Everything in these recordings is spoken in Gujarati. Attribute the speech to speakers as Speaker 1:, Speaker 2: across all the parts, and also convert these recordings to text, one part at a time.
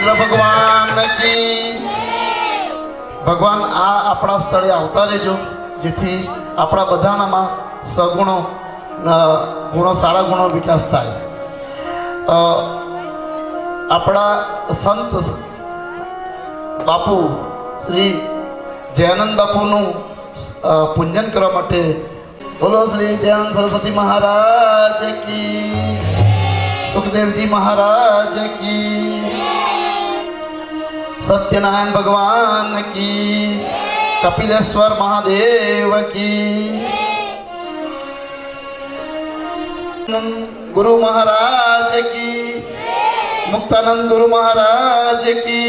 Speaker 1: भगवान की भगवान आ अपना स्थळे आवता रहेजो जेथी अपना बधानामां सगुणो गुणो सारा गुणो विकास थाय। अपना संत बापू श्री जयानंद बापूनु पूजन करवा माटे बोलो श्री जयानंद सरस्वती महाराज की, सुखदेव जी महाराज की, सत्यनारायण भगवान की, कपिलेश्वर महादेव की, गुरु महाराज की, मुक्तानंद गुरु महाराज की,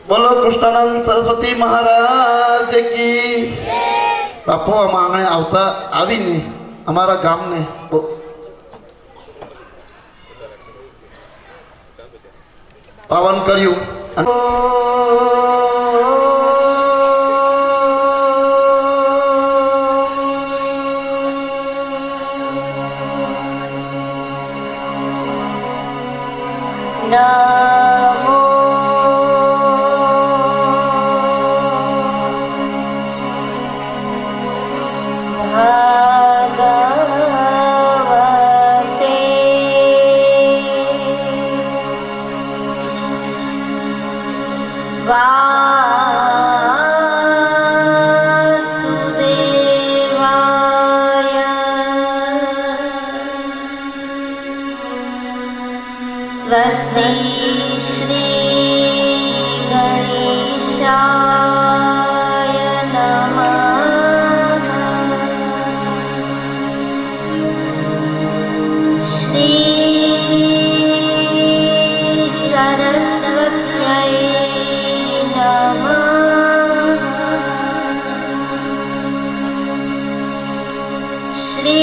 Speaker 1: बोलो कृष्णानंद सरस्वती महाराज की। बापू आम आंगणे आवता आवीने अमारा गामने पावन कर्यु।
Speaker 2: स्वस्ति श्री गणेशाय नमः। श्री सरस्वत्यै नमः। श्री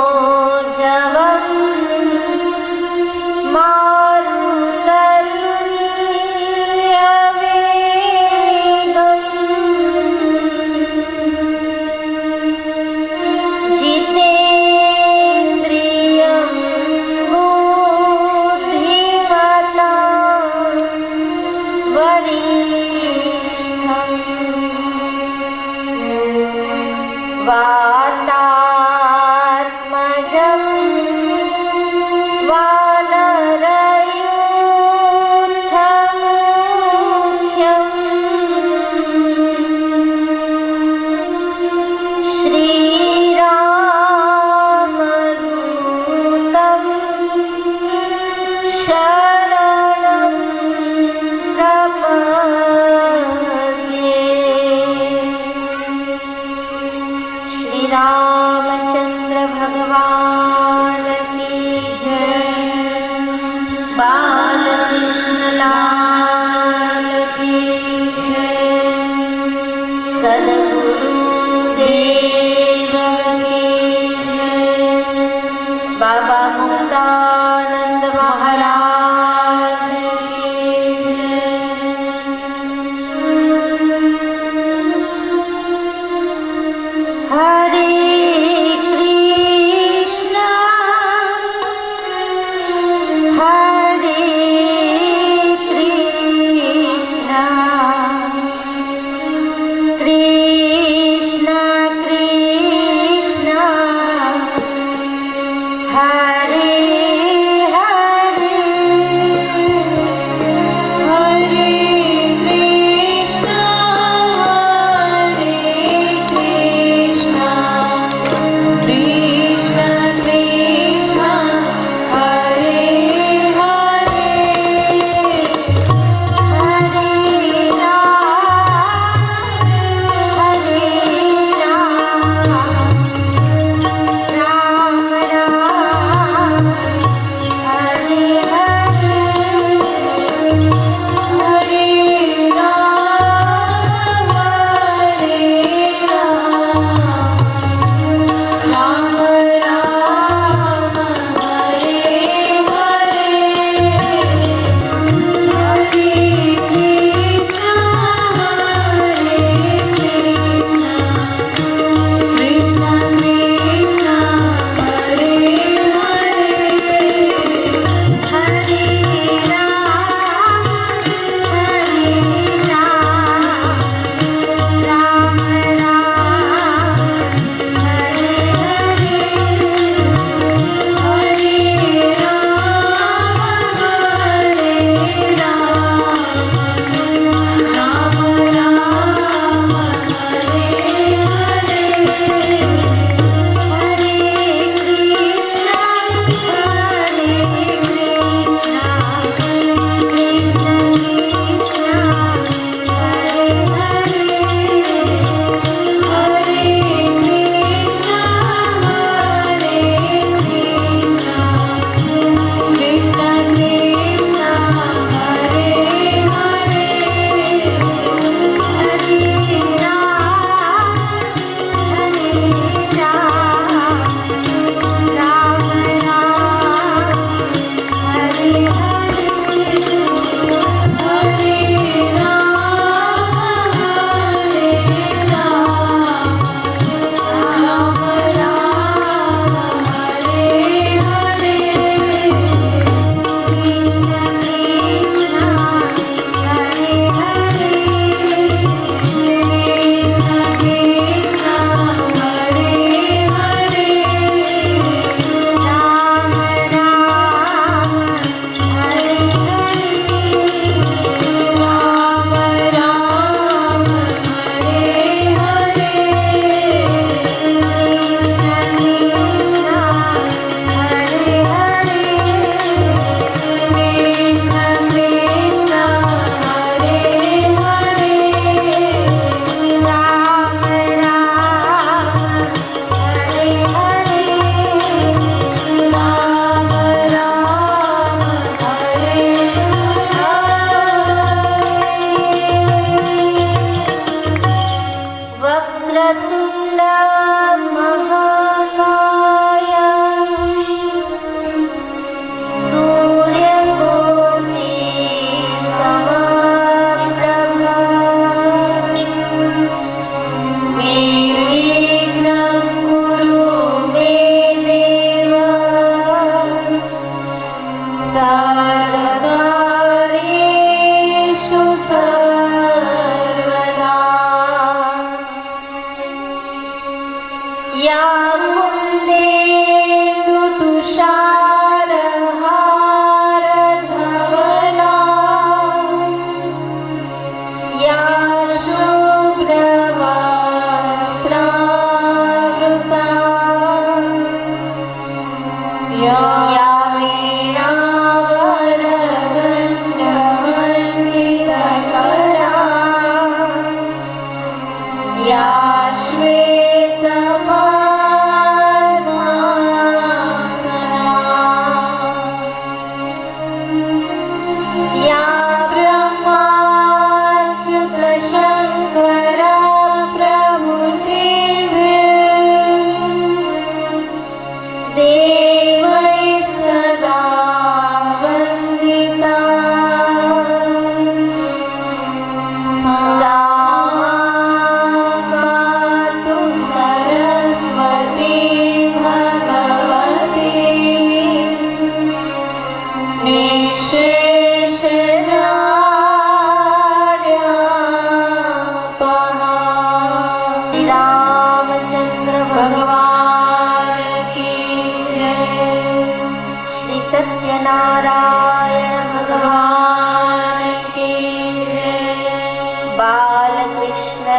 Speaker 2: मनोजवं मारुततुल्यवेगं जितेन्द्रियं बुद्धिमतां वरिष्ठं वातात्मजं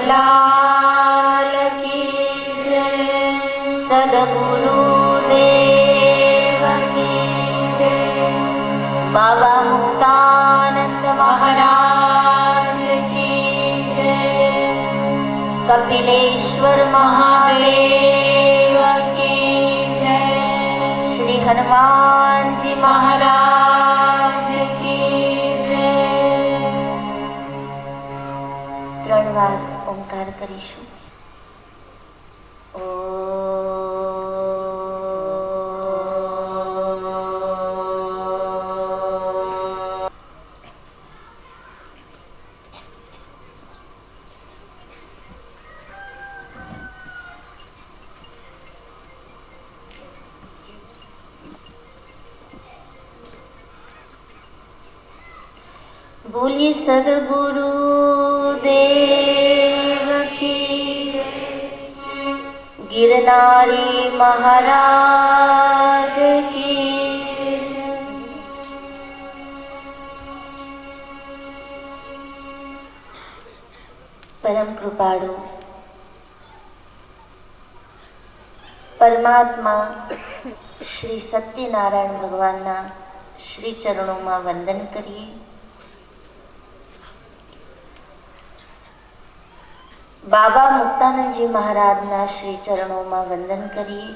Speaker 2: लाल की जय। सद्गुरु देव की जय। बाबा मुक्तानंद महाराज की जय। कपिलेश्वर महादेव की जय। श्री हनुमान जी महाराज की जय। 3 વાર ઓમકાર કરીશું. बोलिए सद्गुरु देव की जय। गिरनारी महाराज की जय। परम कृपाळु परमात्मा श्री सत्यनारायण भगवानना श्री चरणों में वंदन करिए. बाबा मुक्तानंद जी महाराजना श्री चरणों में वंदन करिए.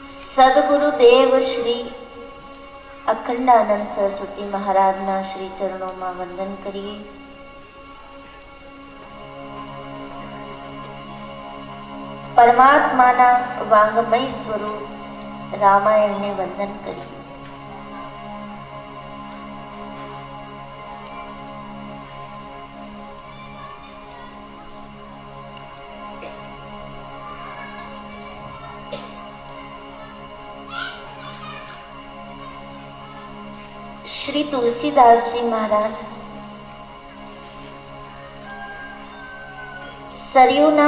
Speaker 2: सद्गुरुदेव श्री अखंडानंद सरस्वती महाराजना श्री चरणों में वंदन करिए. परमात्माना वांगमय स्वरूप रामायण ने वंदन करिए. श्री तुलसीदास जी महाराज सरयूना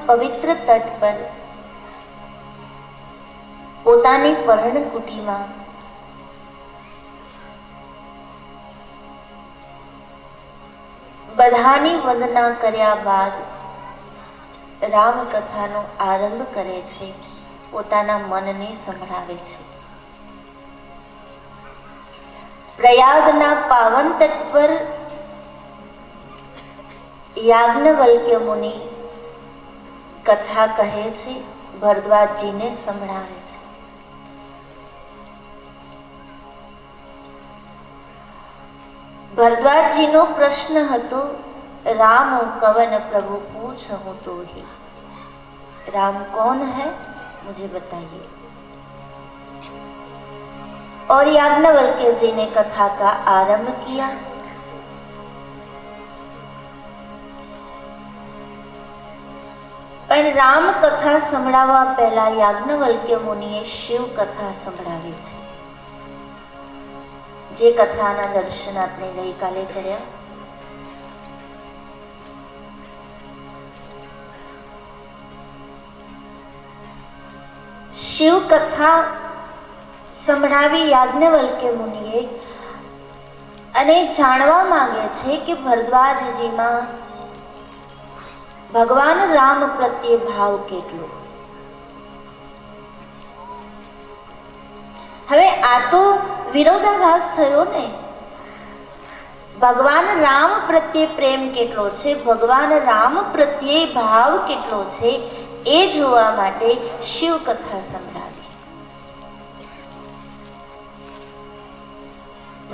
Speaker 2: पवित्र तट पर પોતાની પર્ણકુટીમાં બધાની વંદના કર્યા બાદ રામકથાનો આરંભ કરે છે. પોતાના મનને સંભળાવે છે. પ્રયાગના પાવન તટ પર યાજ્ઞવલ્ક્ય મુનિ કથા કહે છે, ભરદ્વાજજીને સંભળાવે છે. ભરદ્વાજજીનો પ્રશ્ન હતો, राम कवन प्रभु पूछूं तो ही. राम कौन है मुझे बताइए. और याज्ञवल्क्य जी ने कथा का आरंभ किया. પણ રામ કથા સંભળાવવા પહેલા યાજ્ઞવલ્ક્ય મુનિએ શિવ કથા સંભળાવી છે. જે કથાના દર્શન આપણે ગઈકાલે કર્યા. શિવ કથા સંભળાવી યાજ્ઞવલ્ક્ય મુનિએ અને જાણવા માંગે છે કે ભરદ્વાજજીમાં ભગવાન રામ પ્રત્યે ભાવ કેટલો. હવે આ તો વિરોધાભાસ થયો ને. ભગવાન રામ પ્રત્યે પ્રેમ કેટલો છે, ભગવાન રામ પ્રત્યે ભાવ કેટલો છે, એ જોવા માટે શિવ કથા સંભળાવી.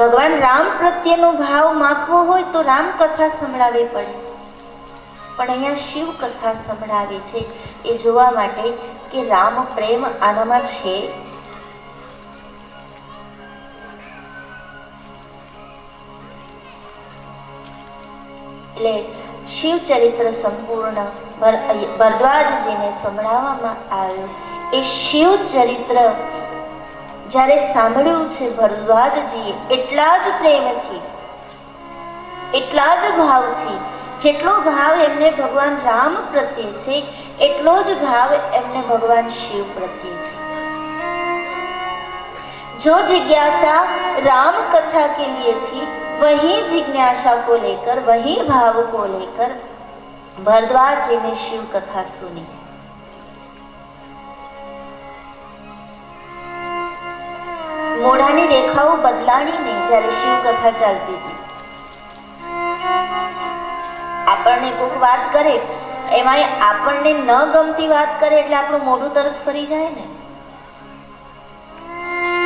Speaker 2: ભગવાન રામ પ્રત્યેનો ભાવ માપવો હોય તો રામ કથા સંભળાવવી પડે. પણ અહીંયા શિવ કથા સંભળાવી છે એ જોવા માટે કે રામ પ્રેમ આનામાં છે. એટલે શિવ ચરિત્ર સંપૂર્ણ ભરદ્વાજજીને સંભળાવવામાં આવ્યું. એ શિવ ચરિત્ર જ્યારે સાંભળ્યું છે ભરદ્વાજજીએ એટલા જ પ્રેમથી, એટલા જ ભાવથી, જેટલો ભાવ એમને ભગવાન રામ પ્રત્યે છે એટલો જ ભાવ એમને ભગવાન શિવ પ્રત્યે છે. जो जिज्ञासा राम कथा के लिए थी वही जिज्ञासा को लेकर, वही भाव को लेकर भरद्वाज जी ने शिव कथा सुनी। મોઢાની રેખાઓ બદલાણી નહીં જ્યારે શિવ કથા ચાલતી હતી. આપણને કોઈક વાત કરે, એમાં આપણને ન ગમતી વાત કરે એટલે આપણું મોઢું તરત ફરી જાય ને,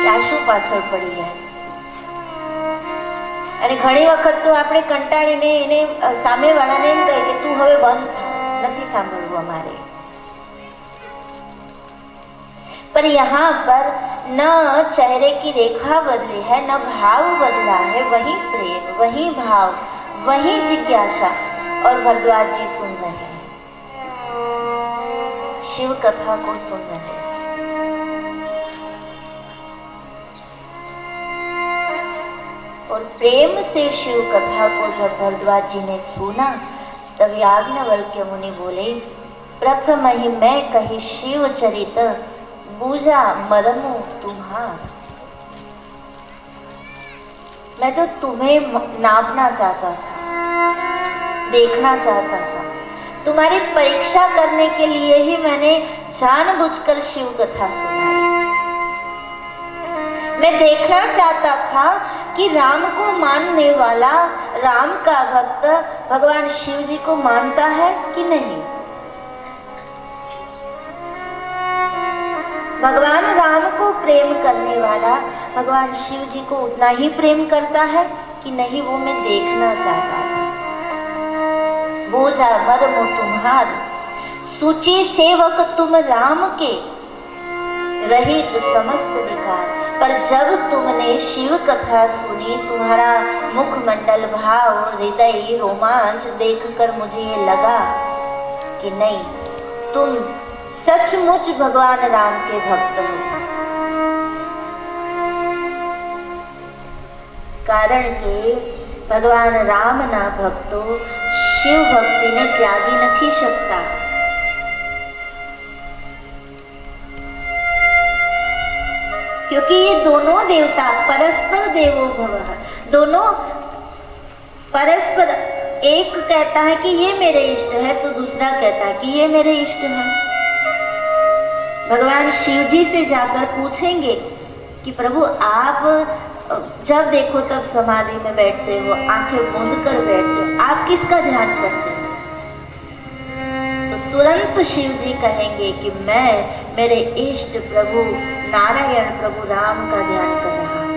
Speaker 2: કે આ શું પાછળ પડી જાય. અને ઘણી વખત તો આપણે કંટાળીને એને સામેવાળાને એમ કહે કે તું હવે બંધ થા, નથી સાંભળવું અમારે. पर यहाँ पर न चेहरे की रेखा बदली है, न भाव बदला है, वही प्रेम, वही भाव, वही जिज्ञासा. और भरद्वाज जी सुन रहे हैं, शिव कथा को सुन रहे हैं. और प्रेम से शिव कथा को जब भरद्वाज जी ने सुना तब याज्ञवल्क्य मुनि बोले, प्रथम ही मैं कही शिव चरित, बूझा मरमो तुम्हार. मैं तो तुम्हें नापना चाहता था, देखना चाहता था, तुम्हारी परीक्षा करने के लिए ही मैंने जानबूझकर शिव कथा सुनाई. मैं देखना चाहता था कि राम को मानने वाला, राम का भक्त भगवान शिव जी को मानता है कि नहीं. भगवान राम को प्रेम करने वाला भगवान शिव जी को उतना ही प्रेम करता है कि नहीं, वो मैं देखना चाहता था. बोझा मर्म तुम्हार, सूची सेवक तुम राम के, रहित समस्त विकार. पर जब तुमने शिव कथा सुनी, तुम्हारा मुखमंडल, भाव, हृदय, रोमांच देखकर मुझे ये लगा कि नहीं, तुम सचमुच भगवान राम के भक्त हो. कारण के ભગવાન રામના ભક્તો શિવ ભક્તિને ત્યાગી નથી શકતા. क्योंकि ये दोनों देवता परस्पर देवो भवः, दोनों परस्पर, एक कहता है कि ये मेरे इष्ट है तो दूसरा कहता है कि ये मेरे इष्ट है. भगवान शिव जी से जाकर पूछेंगे कि प्रभु आप जब देखो तब समाधि में बैठते हो, आंखें मूंद कर बैठते हो, आप किसका ध्यान करते हो? तो तुरंत शिव जी कहेंगे कि मैं मेरे इष्ट प्रभु नारायण प्रभु राम का ध्यान कर रहा हूं.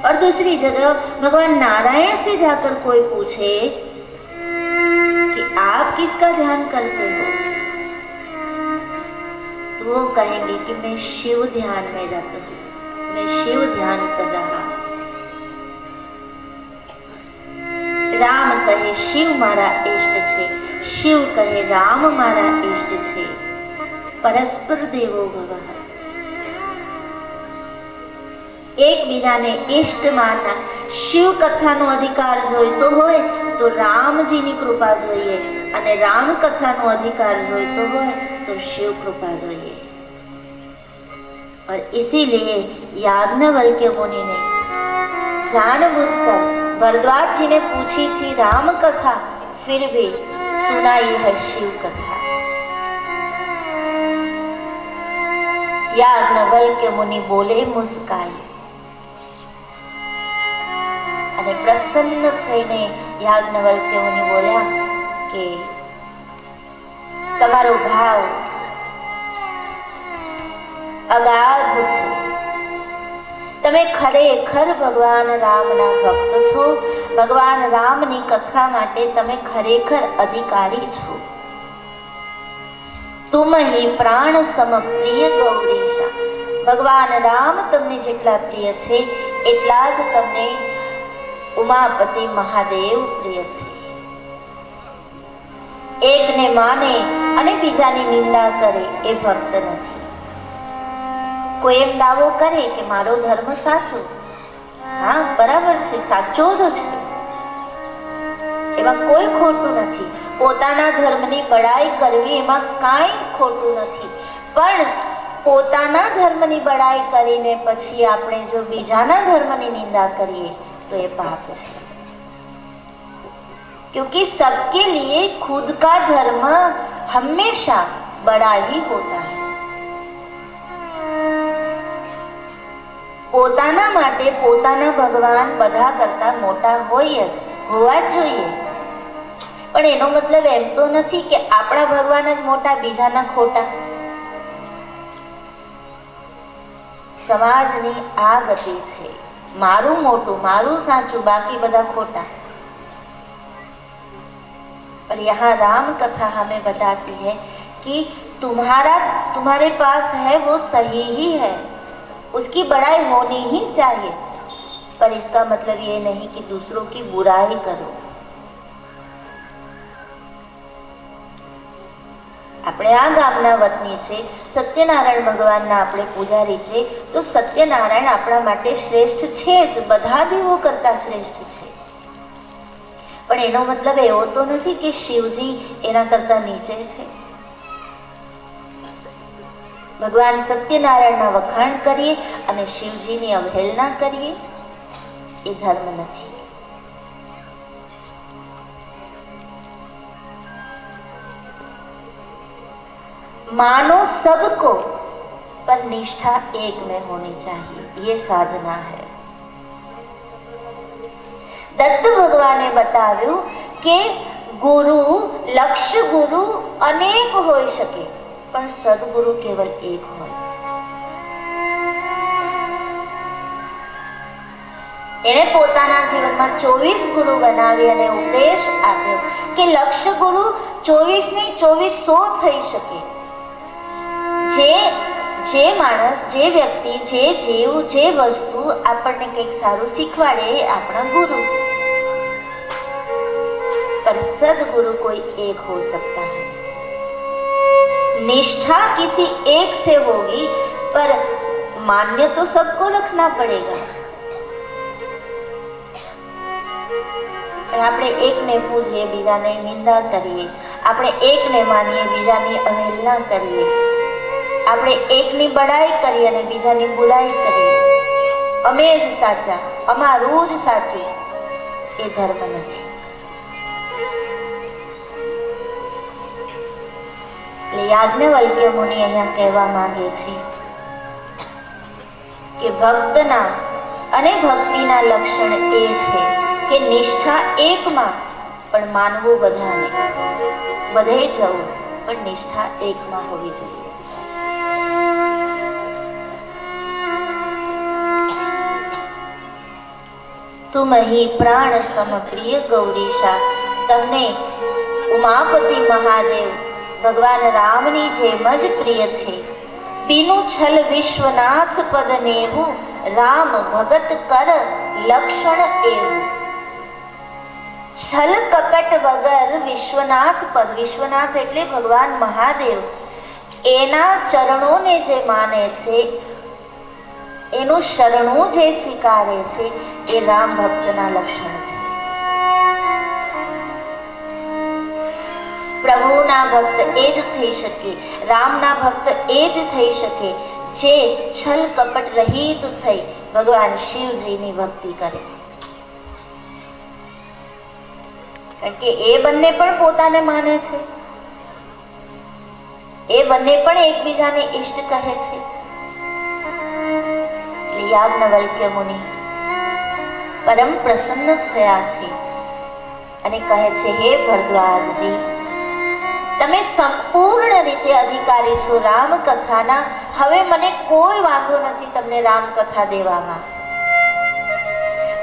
Speaker 2: और दूसरी जगह भगवान नारायण से जाकर कोई पूछे कि आप किसका ध्यान करते हो, तो वो कहेंगे कि मैं शिव ध्यान में रत हूं, मैं शिव ध्यान कर रहा हूं. राम कहे शिव मारा इष्ट छे, शिव कहे राम मारा इष्ट छे. પરસ્પર દેવો ભવઃ. એકબીજાને ઇષ્ટ માનના. શિવ કથાનો અધિકાર જોઈતો હોય તો રામજીની કૃપા જોઈએ, અને રામ કથાનો અધિકાર જોઈતો હોય तो शिव कृपा જોઈએ. और इसीलिए याज्ञवल्क्य मुनि ने जानबूझकर भरद्वाज जी ने पूछी थी राम कथा, फिर भी सुनाई है शिव कथा. याज्ञवल्क्य मुनि बोले मुस्काई, અને પ્રસન્ન થઈને યાજ્ઞવલ્ક્ય મુનિ બોલ્યા કે તમારો ભાવ અગાધ છે, તમે ખરેખર ભગવાન રામના ભક્ત છો, ભગવાન રામની કથા માટે તમે ખરેખર અધિકારી છો. तुम ही प्राण सम प्रिय गौरीशा. भगवान राम तमने जेटला प्रिय छे એટલા જ તમને ઉમાપતિ મહાદેવ પ્રિય છે. એકને માને અને બીજાની નિંદા કરે એ ભક્ત નથી. કોઈ એમ દાવો કરે કે મારો ધર્મ સાચો, હા બરાબર છે, સાચો જ છે, એમાં કોઈ ખોટું નથી. પોતાના ધર્મની બડાઈ કરવી એમાં કાંઈ ખોટું નથી, પણ પોતાના ધર્મની બડાઈ કરીને પછી આપણે જો બીજાના ધર્મની નિંदा કરીએ तो ये पाप है, क्योंकि सबके लिए खुद का धर्म हमेशा बड़ा ही होता है। પોતાના માટે પોતાના ભગવાન બધા કરતા મોટા હોય જ, હોવા જ જોઈએ, પણ એનો મતલબ એમ તો નથી કે આપણા ભગવાન જ મોટા, બીજાના ખોટા. સમાજની આ ગતિ છે, મારું મોટું, મારું સાચું, બાકી બધા ખોટા. पर यहाँ राम कथा हमें बताती है कि तुम्हारे पास है वो सही ही है, उसकी बड़ाई होनी ही चाहिए, पर इसका मतलब ये नहीं कि दूसरों की बुराई करो. આપણે આ ગામના વતની છે, સત્યનારાયણ ભગવાનના આપણે પૂજારી છે, તો સત્યનારાયણ આપણા માટે શ્રેષ્ઠ છે જ, બધા દેવો કરતા શ્રેષ્ઠ છે. પણ એનો મતલબ એવો તો નથી કે શિવજી એના કરતા નીચે છે. ભગવાન સત્યનારાયણના વખાણ કરીએ અને શિવજીની અવહેલના કરીએ એ ધર્મ નથી. मानो सबको पर निष्ठा एक में होनी चाहिए, ये साधना है. दत्त भगवाने बताव्યું કે ગુરુ, લક્ષ્ય ગુરુ અનેક હોઈ શકે, પણ સદગુરુ કેવલ એક હોય. એણે પોતાના જીવનમાં 24 ગુરુ બનાવી અને ઉપદેશ આપ્યો કે લક્ષ્ય ગુરુ 24 નહીં 2400 થઈ શકે. જે માણસ, જે વ્યક્તિ, જે જીવ, જે વસ્તુ આપણને કંઈક સારું શીખવાડે એ આપણા ગુરુ. पर सदगुरु कोई एक हो सकता है. निष्ठा किसी एक से होगी, पर मान्य तो सबको रखना पड़ेगा. આપણે એકને પૂજીએ, બીજાને નિંદા કરીએ, આપણે એકને માનીએ, બીજાની અવહેલના કરીએ, આપણે એકની બડાઈ કરીએ અને બીજાની બુરાઈ કરીએ, અમે જ સાચા, અમારું જ સાચું, એ ધર્મ નથી. એટલે યાજ્ઞવલ્ક્ય મુનિ અહીંયા કહેવા માંગે છે કે ભક્તના અને ભક્તિના લક્ષણ એ છે કે નિષ્ઠા એકમાં પણ માનવું બધાને, બધે જવું, પણ નિષ્ઠા એકમાં હોવી જોઈએ. तुम ही प्राण सम प्रिय गौरीशा. તમને ઉમાપતિ મહાદેવ ભગવાન રામની જેમ જ પ્રિય છે. બીનું છલ વિશ્વનાથ પદ નેવું, રામ ભગત કર લક્ષણ એવું. છલ કપટ વગર વિશ્વનાથ પદ, વિશ્વનાથ એટલે ભગવાન મહાદેવ, એના ચરણોને જે માને છે, એનું શરણું જે સ્વીકારે છે, એ રામ ભક્તના લક્ષણ છે. પ્રભુના ભક્ત એ જ થઈ શકે, રામના ભક્ત એ જ થઈ શકે જે છલ કપટ રહિત થઈ ભગવાન શિવજીની ભક્તિ કરે. કારણ કે એ બંને પણ પોતાને માને છે, એ બંને પણ એકબીજાને ઈષ્ટ કહે છે. યાજ્ઞવલ્ક્ય મુનિ પરમ પ્રસન્ન થયા છે અને કહે છે, હે ભરદ્વાજજી, તમે સંપૂર્ણ રીતે અધિકારી છો રામકથાના. હવે મને કોઈ વાંધો નથી તમને રામકથા દેવામાં.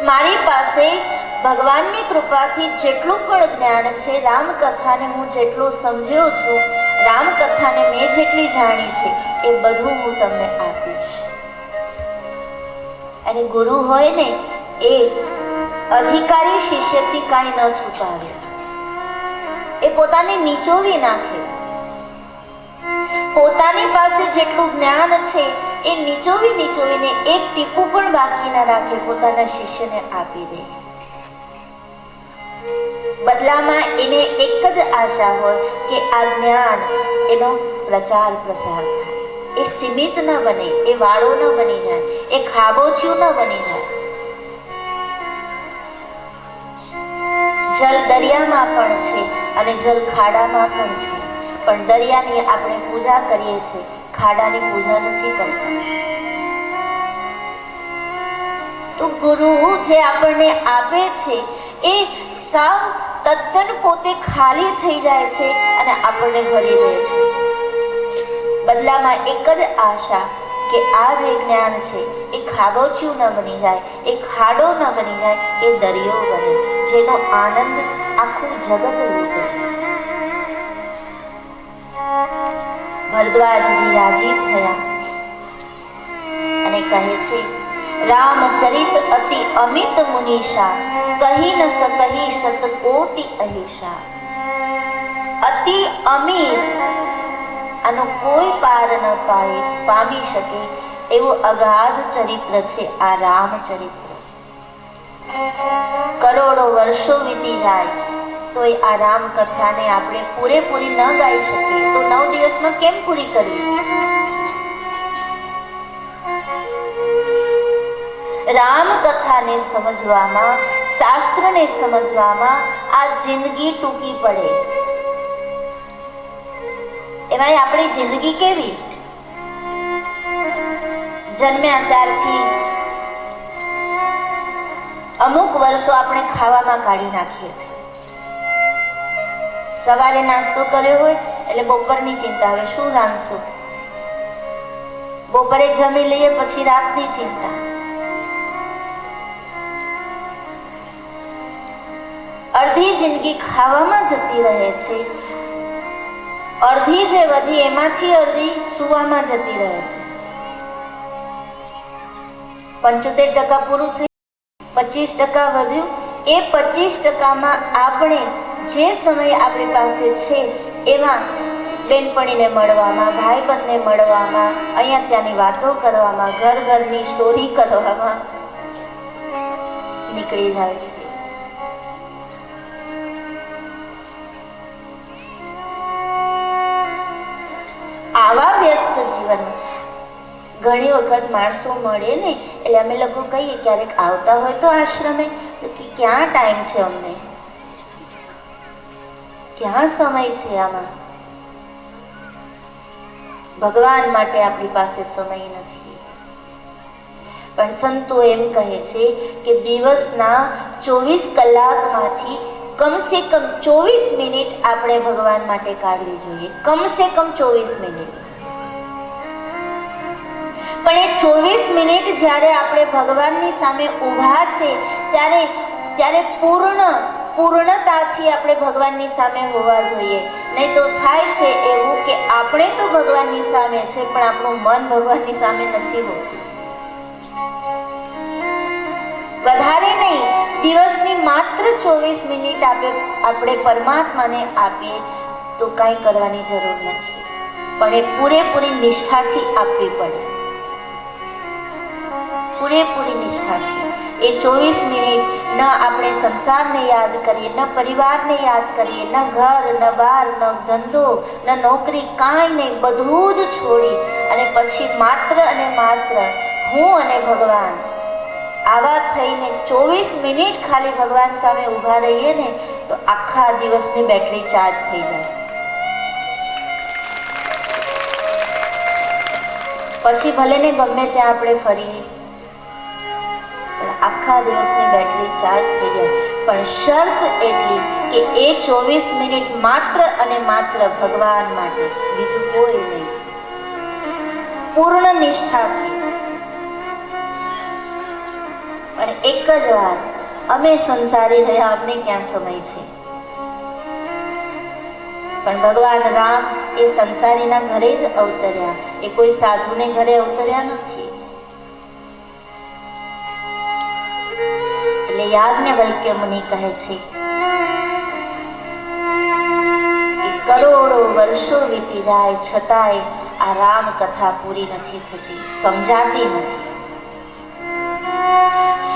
Speaker 2: મારી પાસે ભગવાનની કૃપાથી જેટલું પણ જ્ઞાન છે, રામકથાને હું જેટલું સમજ્યો છું, રામકથાને મેં જેટલી જાણી છે, એ બધું હું તમને આપીશ. અને ગુરુ હોય ને, એ અધિકારી શિષ્યથી કાંઈ ન છુપાવે, એ પોતાને નીચોવી નાખે. પોતાની પાસે જેટલું જ્ઞાન છે એ નીચોવીને એક ટીપું પણ બાકી ના રાખે, પોતાના શિષ્યને આપી દે. બદલામાં એને એક જ આશા હોય કે આ જ્ઞાન એનો પ્રચાર પ્રસાર થાય, એ સીમિત ન બને, એ વાળો ન બની જાય, એ ખાબોચિયું ન બની જાય. જલ દરિયામાં પણ છે અને જલ ખાડામાં પણ છે, પણ દરિયાની આપણે પૂજા કરીએ છીએ, ખાડાની પૂજા નથી કરતા. તો ગુરુ જે આપણને આપે છે એ સાવ તદ્દન પોતે ખાલી થઈ જાય છે અને આપણને ભરી દે છે. બદલામાં એક જ આશા કે આ જે જ્ઞાન છે એ ખાબોચિયું ન બની જાય, એ ખાડો ન બની જાય, એ દરિયો બને, જેનો આનંદ આખું જગત લૂટે. ભરદ્વાજજી રાજી થયા અને કહે છે, રામચરિત અતિ અમિત મુનિષા, કહી ન सकहि સતકોટિ અહિષા. અતિ અમિત, આનો કોઈ પાર ન પામી શકે એવું અગાધ ચરિત્ર છે આ રામચરિત્ર. કરોડો વર્ષો વીતી જાય તો આ રામ કથાને આપણે પૂરેપૂરી ન ગાઈ શકીએ તો 9 દિવસમાં કેમ પૂરી કરવી? રામ કથાને સમજવામાં, શાસ્ત્રને સમજવામાં આ જિંદગી ટૂંકી પડે. એમાંય આપણી જિંદગી કેવી? જન્મ્યા ત્યારથી અમુક વર્ષો આપણે ખાવામાં કાઢી નાખીએ છીએ. સવારે નાસ્તો કર્યો હોય એટલે બપોરની ચિંતા, હવે શું રાંધશું. બપોરે જમી લઈએ પછી રાતની ચિંતા. અડધી જિંદગી ખાવામાં જતી રહે છે, અડધી જે વધી એમાંથી અડધી સુવામાં જતી રહે છે. 75% પૂરું થઈ, 25% વધ્યું. એ 25%માં આપણે જે સમય આપણી પાસે છે એમાં બેનપણીને મળવામાં, ભાઈબંધને મળવામાં, અહીંયા ત્યાંની વાતો કરવામાં, ઘરની સ્ટોરી કરવામાં નીકળી જાય છે. આવા વ્યસ્ત જીવનમાં ઘણી વખત માણસો મળે ને એટલે અમે લોકો કહીએ, ક્યારેક આવતા હોય તો આશ્રમે, તો કે ક્યાં ટાઈમ છે, અમને ક્યાં સમય છે આમાં? ભગવાન માટે આપણી પાસે સમય નથી. પણ સંતો એમ કહે છે કે દિવસના 24 કલાકમાંથી કમસે કમ 24 મિનિટ આપણે ભગવાન માટે કાઢવી જોઈએ, કમસે કમ 24 મિનિટ. પણ એ 24 મિનિટ જ્યારે આપણે ભગવાનની સામે ઊભા છે ત્યારે પૂર્ણતાથી આપણે ભગવાનની સામે હોવા જોઈએ. નહીં તો થાય છે એવું કે આપણે તો ભગવાનની સામે છે પણ આપણું મન ભગવાનની સામે નથી હોતું. વધારે નહીં, દિવસની માત્ર 24 મિનિટ આપણે પરમાત્માને આપીએ તો કાંઈ કરવાની જરૂર નથી, પણ એ પૂરેપૂરી નિષ્ઠાથી આપવી પડે. પૂરેપૂરી નિષ્ઠાથી એ 24 મિનિટ ન આપણે સંસારને યાદ કરીએ, ન પરિવારને યાદ કરીએ, ન ઘર, ન બાર, ન ધંધો, ન નોકરી, કાંઈ નહીં, બધું જ છોડી અને પછી માત્ર અને માત્ર હું અને ભગવાન, આવા થઈને 24 મિનિટ ખાલી ભગવાન સામે ઊભા રહીએ ને તો આખા દિવસની બેટરી ચાર્જ થઈ જાય. પછી ભલે ને ગમે ત્યાં આપણે ફરીએ પણ આખા દિવસની બેટરી ચાર્જ થઈ જાય. પણ શરત એટલી કે એ 24 મિનિટ માત્ર અને માત્ર ભગવાન માટે, બીજું કોઈ નહીં, પૂર્ણ નિષ્ઠાથી. અને એક જ વાત, અમે સંસારી રહ્યા, અમને ક્યાં સમય છે? પણ ભગવાન રામ એ સંસારીના ઘરે જ અવતર્યા, એ કોઈ સાધુને ઘરે અવતર્યા નથી. એટલે યાજ્ઞવલ્ક્ય મુનિ કહે છે કે કરોડો વર્ષો વીતી જાય છતાંય આ રામ કથા પૂરી નથી થતી, સમજાતી નથી.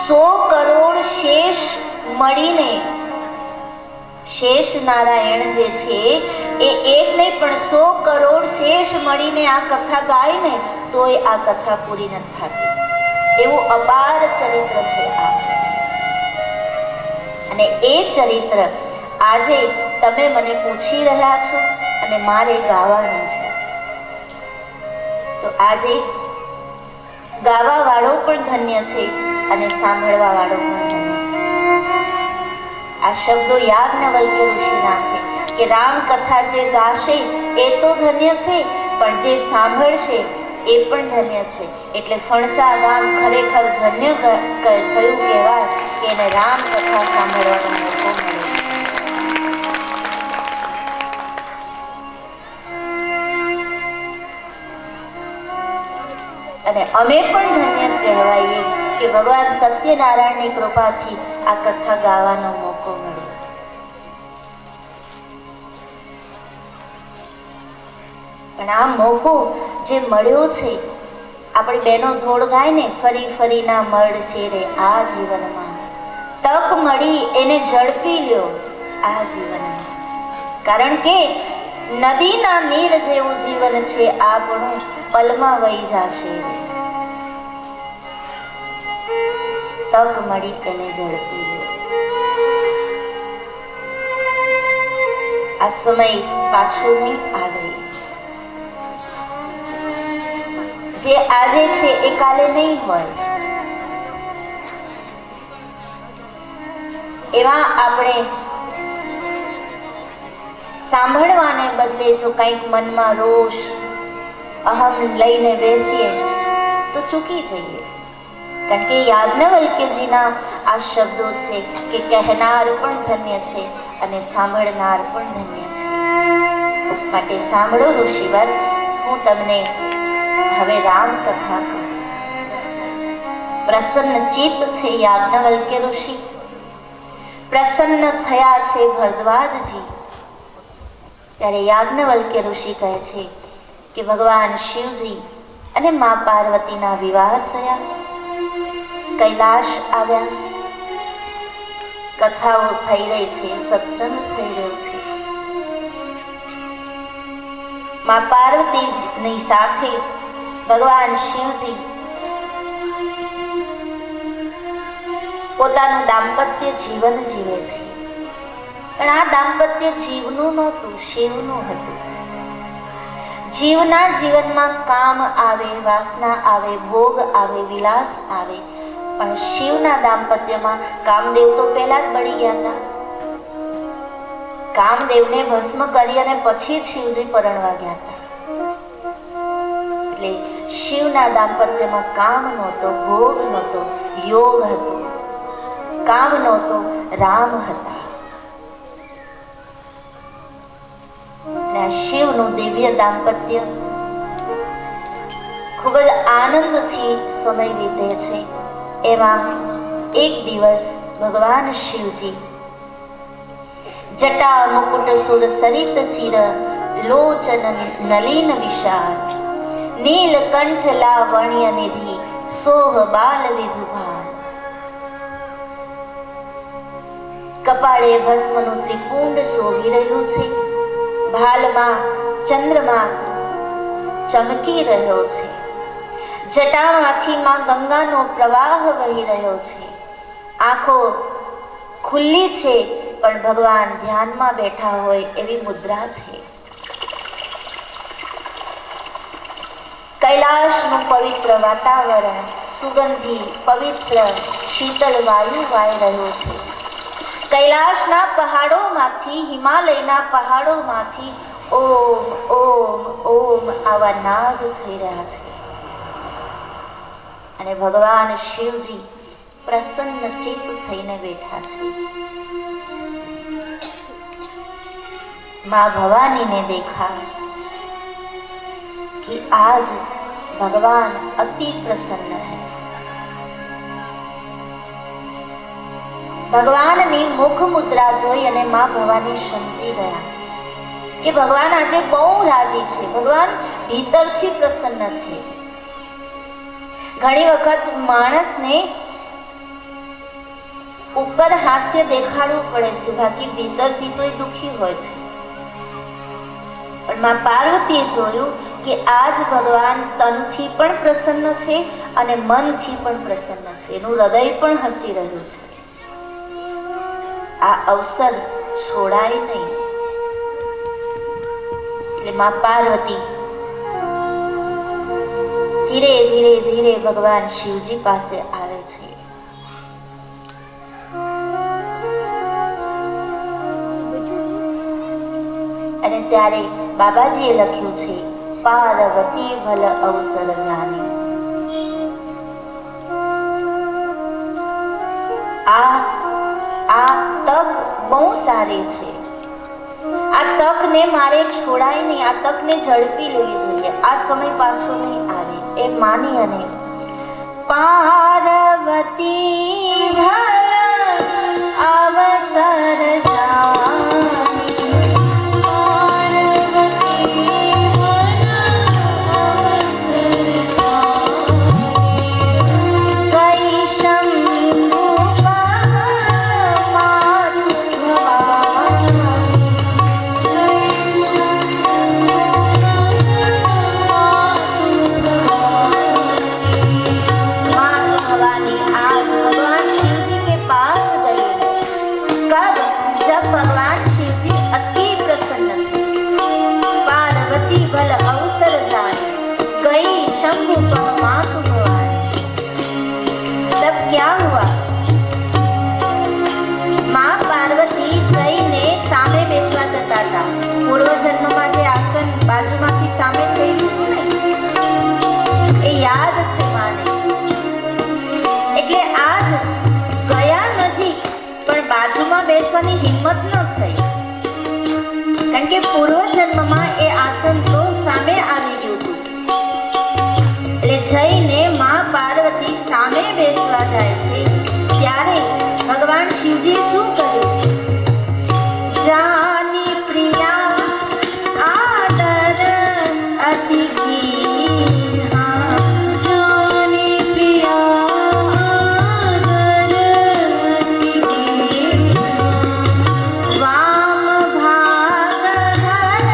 Speaker 2: 100 કરોડ શેષ મળીને શેષ નારાયણ જે છે એ એક નહીં પણ 100 કરોડ શેષ મળીને આ કથા ગાય ને તોય આ કથા પૂરી નથી થતી. એવું અપાર ચરિત્ર છે આ. અને એ ચરિત્ર આજે તમે મને પૂછી રહ્યા છો અને મારે ગાવાનું છે. તો આજે ગાવા વાળો પણ ધન્ય છે અને સાંભળવા વાળો પણ ધન્ય છે. આ શબ્દો યાજ્ઞવલ્ક્ય ઋષિના છે કે રામ કથા જે ગાશે એ તો ધન્ય છે, પણ જે સાંભળશે એ પણ ધન્ય છે. એટલે ફણસા ગામ ખરેખર ધન્ય થયું કહેવાય કે એને રામ કથા સાંભળવાનો મોકો મળ્યો. અને અમે પણ ધન્ય કહેવાઈએ કે ભગવાન સત્યનારાયણની કૃપાથી આ કથા ગાવાનો મોકો મળ્યો. પણ આ મોકો જે મળ્યો છે, આપણી બહેનો ધોળ ગાય ને, ફરી ફરી ના મળશે રે આ જીવનમાં, તક મળી એને ઝડપી લ્યો આ જીવનમાં. કારણ કે નદીના નીર જેવું જીવન છે આપણું, પલમાં વહી જશે રે. તક મળી એને ઝડપી લ્યો. આ સમય પાછો નહીં આવે. જે આજે છે એ કાલે નહીં હોય. એવા આપણે સાંભળવાને બદલે જો કંઈક મનમાં રોષ, અહમ લઈને બેસીએ તો ચૂકી જઈએ. કારણ કે યાજ્ઞવલ્ક્યજીના આ શબ્દો છે કે કહેનાર પણ ધન્ય છે અને સાંભળનાર પણ ધન્ય છે. માટે સાંભળો ઋષિવર, હું તમને હવે રામ કથા કહું. પ્રસન્ન ચિત્ત છે યાજ્ઞવલ્ક્ય ઋષિ, પ્રસન્ન થયા છે ભરદ્વાજજી. ત્યારે યાજ્ઞવલ્ક્ય ઋષિ કહે છે કે ભગવાન શિવજી અને મા પાર્વતીના વિવાહ થયા, કૈલાશ આવ્યા, કથાઓ થઈ રહી છે, સત્સંગ થઈ રહ્યો છે. મા પાર્વતીની સાથે ભગવાન શિવજી પોતાનું દાંપત્ય જીવન જીવે છે. પણ આ દાંપત્ય જીવનું નહોતું, શિવનું હતું. જીવના જીવનમાં કામ આવે, વાસના આવે, ભોગ આવે, વિલાસ આવે. પણ શિવના દાંપત્યમાં કામદેવ તો પહેલા જ બળી ગયા હતા. કામદેવને ભસ્મ કરી અને પછી જ શિવજી પરણવા ગયા હતા. એટલે શિવના દાંપત્યમાં કામ નહોતો, ભોગ નહોતો, યોગ હતો. કામ નહોતો, રામ હતા. શિવનું દિવ્ય દાંપત્ય ખૂબ જ આનંદથી સમય વીતે છે. એમાં એક દિવસ ભગવાન શિવજી જટા મુકુટ સુર સરિત શિર લોચન નલિન વિશાળ નીલકંઠ લાવણ્ય નિધિ સોહ બાલ વિધુભાર. કપાળે ભસ્મનું ત્રિપુંડ શોભી રહ્યું છે, ભાલમાં ચંદ્રમા ચમકી રહ્યો છે, જટામાંથી માં ગંગાનો પ્રવાહ વહી રહ્યો છે. આંખો ખુલ્લી છે પણ ભગવાન ધ્યાનમાં બેઠા હોય એવી મુદ્રા છે. કૈલાશનું પવિત્ર વાતાવરણ, સુગંધી પવિત્ર શીતળ વાયુ વાઈ રહ્યો છે. કૈલાશના પહાડોમાંથી, હિમાલયના પહાડોમાંથી ઓમ ઓમ ઓમ આવા નાદ થઈ રહ્યા છે. અને ભગવાન શિવજી પ્રસન્ન ચિત્ત થઈને બેઠા છે. माँ भवानी ने देखा कि आज भगवान अति प्रसन्न है. ભગવાનની મુખ મુદ્રા જોઈ અને માં ભવાની સમજી ગયા કે ભગવાન આજે બહુ રાજી છે, ભગવાન ભીતરથી પ્રસન્ન છે. ઘણી વખત માણસને ઉપર હાસ્ય દેખાડવું પડે છે, બાકી ભીતરથી તો એ દુઃખી હોય છે. પણ માં પાર્વતીએ જોયું કે આજ ભગવાન તનથી પણ પ્રસન્ન છે અને મનથી પણ પ્રસન્ન છે, એનું હૃદય પણ હસી રહ્યું છે. આ અવસર છોડાય નહીં. એટલે માં પાર્વતી ધીરે ધીરે ધીરે ભગવાન શિવજી પાસે આવે છે. અને ત્યારે બાબાજીએ લખ્યું છે, પાર્વતી ભલ અવસર જાની. આ તક બહુ સારી છે. આ તકને મારે છોડાય નહીં, આ તકને ઝડપી લેવી જોઈએ. આ સમય પાછો નહીં આવે એ માની અને પાર્વતી ભલ અવસર જાની. પૂર્વજન્મમાં જે આસન બાજુમાંથી સામે થઈ ગયું ને એ યાદ છે માને. એટલે આજ ગયા નજીક પણ બાજુમાં બેસવાની હિંમત ન થઈ, કારણ કે પૂર્વજન્મમાં એ આસન તો સામે આવી ગયું હતું. એટલે જઈને માં પાર્વતી સામે બેસવા જાય છે ત્યારે ભગવાન શિવજી શું કર્યું? જાની પ્રિયા આદર અતિ कीन्हा, जानी प्रिया आदर अति कीन्हा, वाम भाग हर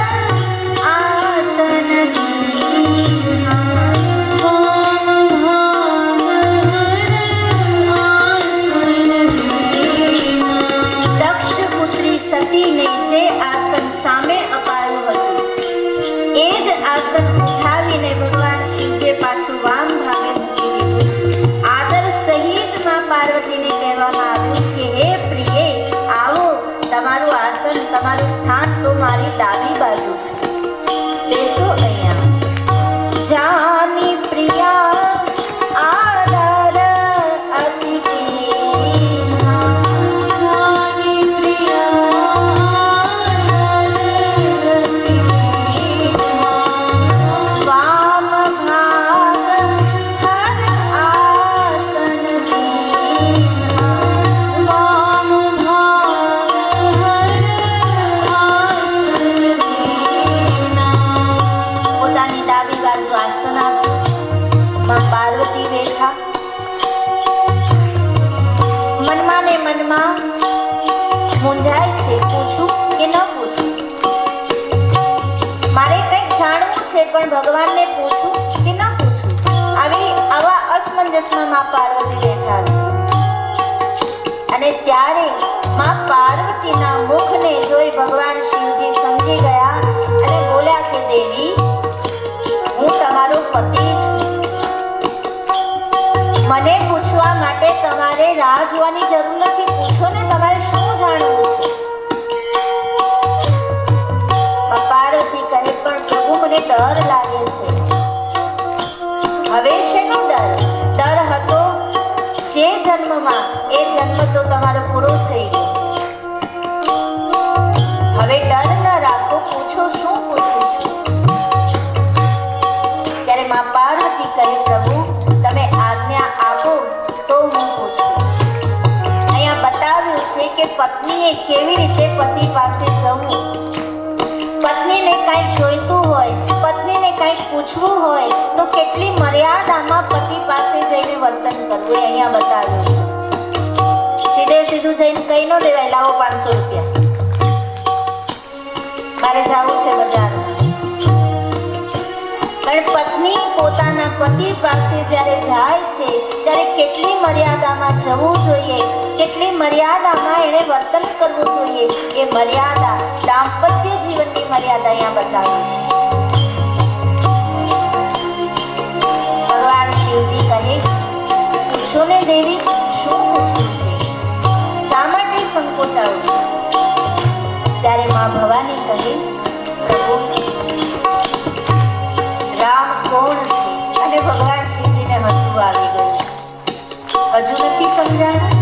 Speaker 2: आसन दीन्हा, वाम भाग हर आसन दीन्हा. દક્ષ પુત્રી સતીને જે આસન સામે અપાયું હતું એ જ આસન ઉઠાવીને ભગવાન શિવજીએ પાછું વામ ભાગે મૂકી દીધું. આદર સહિત માં પાર્વતીને કહેવામાં આવ્યું કે હે પ્રિયે, આવો, તમારું આસન, તમારું સ્થાન તો મારી ડાબી બાજુ છે, બેસો અહીંયા. જાની પ્રિયા આદર અતિ कीन्हा, જાની મૂંઝાય છે, પૂછું કે ન પૂછું? મારે કંઈક જાણવું છે પણ ભગવાનને પૂછું કે ન પૂછું? આવા અસમંજસમાં માં પાર્વતી બેઠા છે. અને ત્યારે માં પાર્વતીના મુખને જોઈ ભગવાન શિવજી સમજી ગયા અને બોલ્યા કે દેવી, હું તમારો પતિ છું. મને પૂછવા માટે તમારે રાહ જોવાની જરૂર નથી. પૂછો ને, તમારે શું જાણવું છે? પાર્વતી કહે, પણ પ્રભુ, મને ડર લાગે છે. હવે શેનો ડર? ડર હતો જે જન્મમાં, એ જન્મ તો તમારો પૂરો થઈ ગયો. હવે ડર ન રાખો, પૂછો, શું પૂછું છું? ત્યારે માં પાર્વતી કહે, પ્રભુ, તમે આજ્ઞા આપો તો હું પૂછું. અહીંયા બતાવ્યું છે કે પત્નીએ કેવી રીતે પતિ પાસે જવું. પત્નીને કંઈક જોઈતું હોય, પત્નીને કંઈક પૂછવું હોય તો કેટલી મર્યાદામાં પતિ પાસે જઈને વર્તન કરવું એ અહીંયા બતાવ્યું છે. સીધે જઈને કઈ ન દેવાય, લાવો 500 રૂપિયા, મારે જવું છે બજારમાં. પણ પત્ની પોતાના પતિ પાસે જ્યારે જાય છે ત્યારે કેટલી મર્યાદામાં જવું જોઈએ, કેટલી મર્યાદામાં એણે વર્તન કરવું જોઈએ, એ મર્યાદા દાંપત્ય જીવનની મર્યાદા અહીંયા બતાવી છે. ભગવાન શિવજી કહે, પૂછો ને દેવી, શું પૂછવું છે, શા માટે સંકોચાવું છે? ત્યારે માં ભવાની કહે, પ્રભુ રામ કોણ છે? અને ભગવાન શિવજીને હસવું આવી ગયું. હજુ નથી સમજાયું?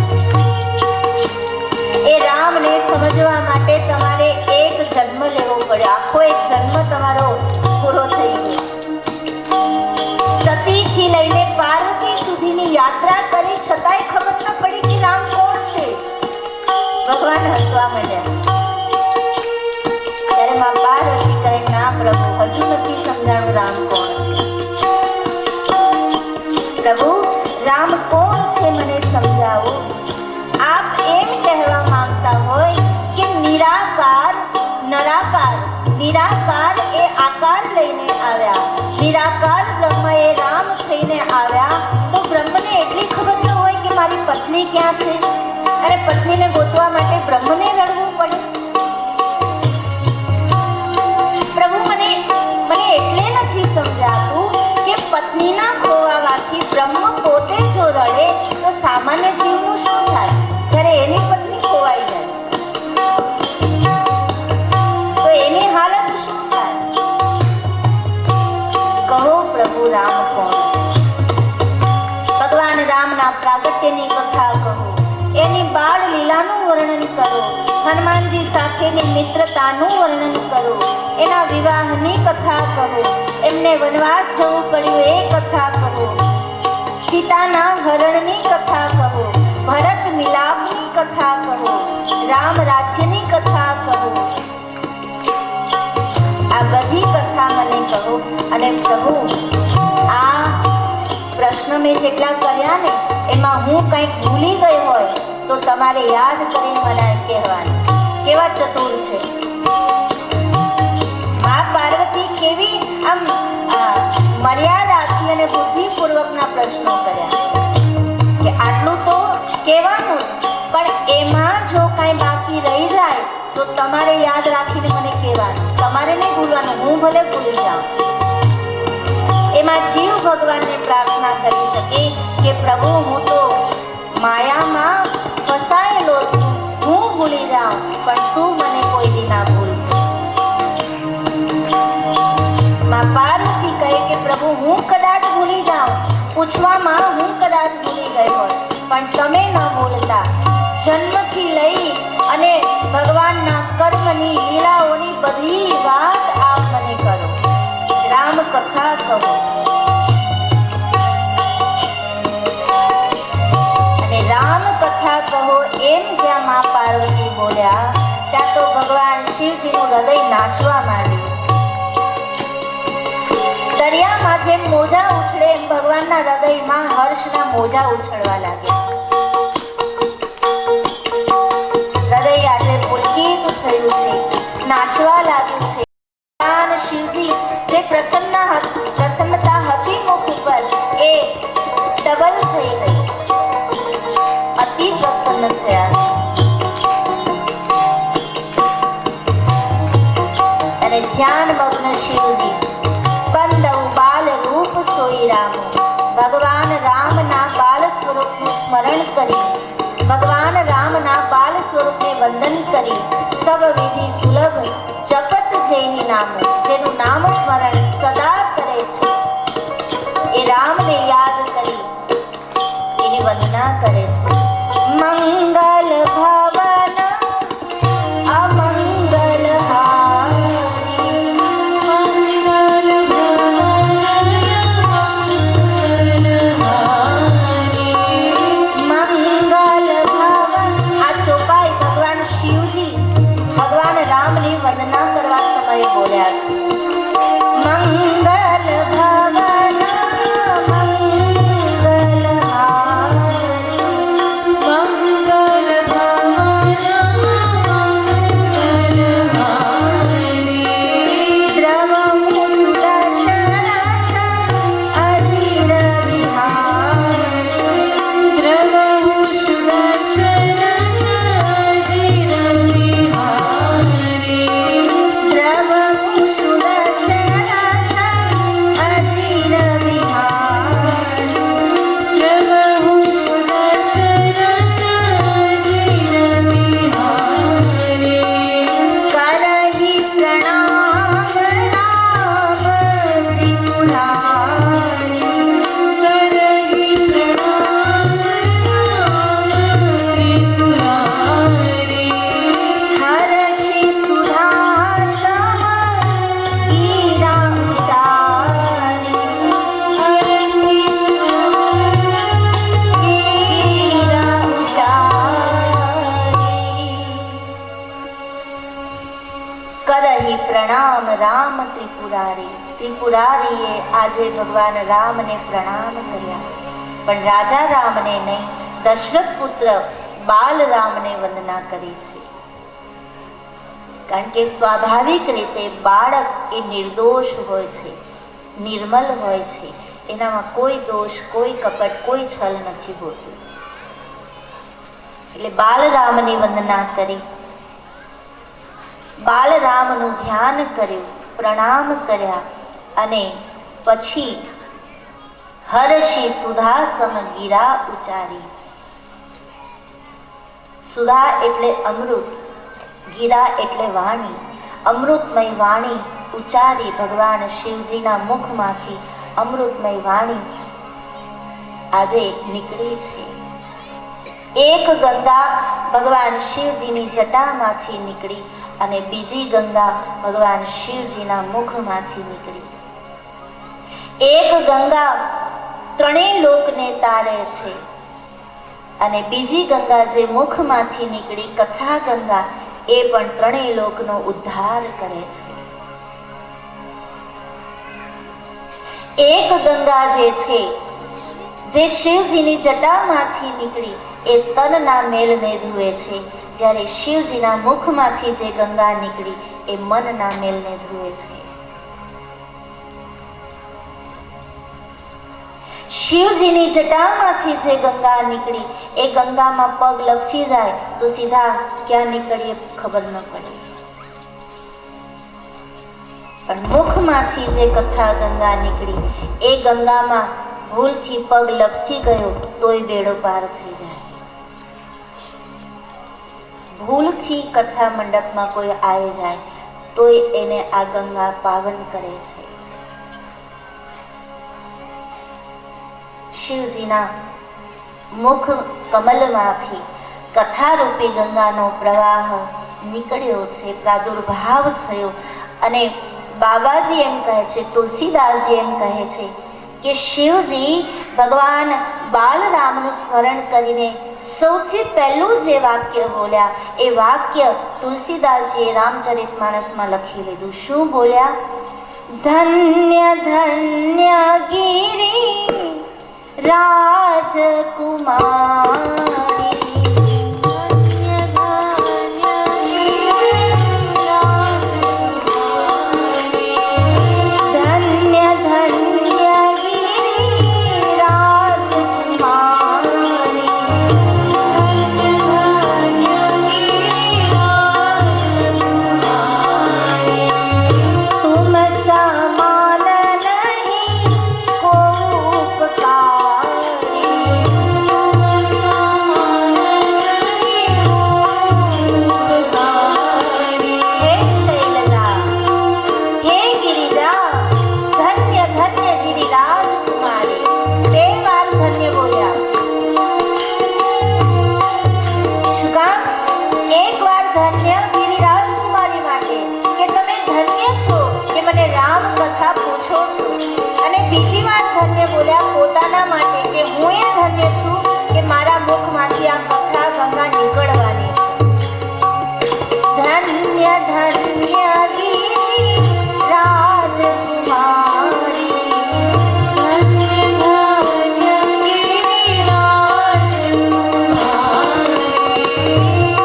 Speaker 2: એ રામને સમજવા માટે તમારે એક જન્મ લેવો પડે, આખો એક જન્મ તમારો પૂરો થઈ ગયો. સતીથી લઈને પાર્વતી સુધીની યાત્રા કરી છતાંય ખબર ન પડી કે રામ કોણ છે. ભગવાન હસવા માંડ્યા. ત્યારે માં પાર્વતી કહે, ના પ્રભુ, હજુ નથી સમજાણું રામ કોણ છે. પ્રભુ, રામ કોણ છે મને સમજાવો. આપ એમ કહેવા માંગતા હોય કે નિરાકાર નરાકાર, નિરાકાર એ આકાર લઈને આવ્યા, નિરાકાર બ્રહ્મ એ રામ થઈને આવ્યા, તો બ્રહ્મને એટલી ખબર ન હોય કે મારી પત્ની ક્યાં છે, અને પત્નીને ગોતવા માટે બ્રહ્મને રડવું પડે. પ્રભુ, મને એટલે નથી સમજાતું કે પત્નીના ખોવાવાથી બ્રહ્મ પોતે જો રડે તો સામાન્ય જીવનું શું થાય જ્યારે એની પત્ની ખોવાઈ જાય, તો એની હાલત શું થાય? કહો પ્રભુ, રામ કોણ છે? ભગવાન રામના પ્રાગટ્યની કથા કહો, એની બાળ લીલાનું વર્ણન કરો, હનુમાનજી સાથેની મિત્રતાનું વર્ણન કરો, એના વિવાહની કથા કહો, એમને વનવાસ જવું પડ્યું એ કથા કહો, સીતાના હરણની કથા કહો, ભરત મિલાપની કથા કહો, રામ રાજ્યની કથા કહો. આ બધી કથા મને કહો. અને પ્રભુ, આ પ્રશ્ન મેં જેટલા કર્યા ને એમાં હું કંઈક ભૂલી ગઈ હોય તો તમારે યાદ કરીને મને કહેવાનું. કેવા ચતુર છે મા પાર્વતી, કેવી આમ મર્યાદાથી અને બુદ્ધિપૂર્વકના પ્રશ્નો કર્યા કે આટલું તો કહેવાનું જ, પણ એમાં જો કાંઈ બાકી રહી જાય તો તમારે યાદ રાખીને મને કહેવાનું, તમારે નહીં ભૂલવાનું, હું ભલે ભૂલી જાઉં. એમાં જીવ ભગવાનને પ્રાર્થના કરી શકે કે પ્રભુ, હું તો માયામાં ફસાયેલો છું, હું ભૂલી જાઉં, પણ તું મને કોઈ દી ના ભૂલતો. માં પાર્વતી કહે કે પ્રભુ, હું કદાચ ભૂલી જાઉં, પૂછવામાં હું કદાચ ભૂલી ગઈ હોય, પણ તમે ન ભૂલતા. જન્મથી લઈ અને ભગવાનના કર્મની લીલાઓની બધી વાત આપ મને કરો. રામ કથા કહો. અને રામ કથા કહો એમ જ્યાં મા પાર્વતી બોલ્યા ત્યાં તો ભગવાન શિવજીનું હૃદય નાચવા માંડ્યું. દરિયામાં જેમ મોજા ઉછળે એમ ભગવાનના હૃદયમાં હર્ષના મોજા ઉછળવા લાગ્યા. હૃદય આજે પુલકિત થયું છે, નાચવા લાગ્યું છે. ભગવાન શિવજી જે પ્રસન્નતા હતી મુખ ઉપર એ ડબલ થઈ ગઈ, અતિ પ્રસન્ન થયા. અને ધ્યાન મગ્ન શિવજી બંદવ બાલ રૂપ સોઈ રામ. ભગવાન રામના બાલ સ્વરૂપનું સ્મરણ કરી, ભગવાન રામના બાલ સ્વરૂપને વંદન કરી, સબ વિધિ સુલભ જપત જેની નામ, જેનું નામ સ્મરણ સદા કરે છે એ રામને યાદ કરી એની વંદના કરે છે. મંગલ ભવન અમંગલ હારી, મંગલ ભવન મંગલ ભવન. આ ચોપાઈ ભગવાન શિવજી ભગવાન રામની વંદના કરવા સમયે બોલ્યા છે. મંગલ ભવન મંગલ હારી, પ્રણામ રામ ત્રિપુરારી. ત્રિપુરારીએ આજે ભગવાન રામને પ્રણામ કર્યા, પણ રાજા રામને નહીં, દશરથ પુત્ર બાલ રામને વંદના કરી છે. કારણ કે સ્વાભાવિક રીતે બાળક એ નિર્દોષ હોય છે, નિર્મલ હોય છે, એનામાં કોઈ દોષ, કોઈ કપટ, કોઈ છલ નથી હોતું. એટલે બાલરામની વંદના કરી, બાલરામનું ધ્યાન કર્યું, પ્રણામ કર્યા અને પછી હર્ષી સુધા સમ ગીરા ઉચારી. સુધા એટલે અમૃત, ગીરા એટલે વાણી, અમૃતમય વાણી ઉચ્ચારી. ભગવાન શિવજીના મુખમાંથી અમૃતમય વાણી આજે નીકળી છે. એક ગંગા ભગવાન શિવજીની જટામાંથી નીકળી અને બીજી ગંગા ભગવાન શિવજીના મુખમાંથી નીકળી. એક ગંગા ત્રણેય લોકને તારે છે અને બીજી ગંગા જે મુખમાંથી નીકળી, કથા ગંગા, એ પણ ત્રણેય લોકનો ઉદ્ધાર કરે છે. એક ગંગા જે છે, જે શિવજીની જટામાંથી નીકળી, એ તનના મેલને ધુએ છે, જ્યારે શિવજીના મુખમાંથી જે ગંગા નીકળી એ મનના મેલને ધુએ છે. શિવજીની જટામાંથી જે ગંગા નીકળી એ ગંગામાં પગ લપસી જાય તો સીધા ક્યાં નીકળીએ ખબર ન પડે, પણ મુખમાંથી જે કથા ગંગા નીકળી એ ગંગામાં ભૂલથી પગ લપસી ગયો તોય બેડો પાર થઈ જાય. ભૂલથી કથા મંડપમાં કોઈ આવી જાય તોય એને આ ગંગા પાવન કરે છે. શિવજીના મુખ કમલમાંથી કથારૂપી ગંગાનો પ્રવાહ નીકળ્યો છે, પ્રાદુર્ભાવ થયો. અને બાબાજી એમ કહે છે, તુલસીદાસજી એમ કહે છે કે શિવજી ભગવાન બાલરામનું સ્મરણ કરીને સૌથી પહેલું જે વાક્ય બોલ્યા એ વાક્ય તુલસીદાસજીએ રામચરિતમાનસમાં લખી લીધું. શું બોલ્યા? ધન્ય ધન્ય ગિરી રાજકુમારી, પોતાના માટે કે હું એ ધન્ય છું કે મારા મુખમાંથી આ કથા ગંગા નીકળવાની છે. ધન્ય ધન્ય ગિરી રાજકુમારી, ધન્ય ધન્ય ગિરી રાજકુમારી,